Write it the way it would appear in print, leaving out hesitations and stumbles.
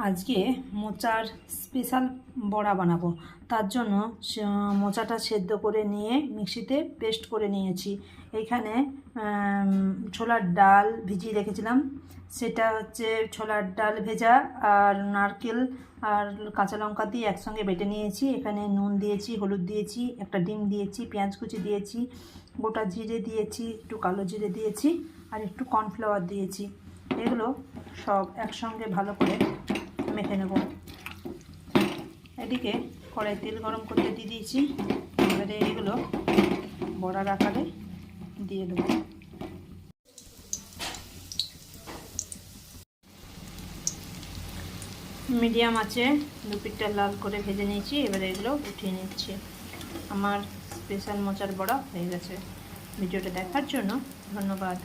আজকে মোচার স্পেশাল বড়া বানাবো। তার জন্য মোচাটা সেদ্ধ করে নিয়ে মিক্সিতে পেস্ট করে নিয়েছি। এইখানে ছোলার ডাল ভিজিয়ে রেখেছিলাম, সেটা হচ্ছে ছোলার ডাল ভেজা আর নারকেল আর কাঁচা লঙ্কা দিয়ে একসঙ্গে বেটে নিয়েছি। এখানে নুন দিয়েছি, হলুদ দিয়েছি, একটা ডিম দিয়েছি, পেঁয়াজ কুচি দিয়েছি, গোটা জিরে দিয়েছি, একটু কালো জিরে দিয়েছি আর একটু কর্নফ্লাওয়ার দিয়েছি। এগুলো সব একসঙ্গে ভালো করে মেখে নেব। এদিকে কড়াই তেল গরম করতে দিয়ে দিয়েছি। এবারে এগুলো বড়ার আকারে দিয়ে দেবো। মিডিয়াম আঁচে দু পিঠটা লাল করে ভেজে নিয়েছি। এবারে এগুলো উঠিয়ে নিচ্ছি। আমার স্পেশাল মোচার বড়া হয়ে গেছে। ভিডিওটা দেখার জন্য ধন্যবাদ।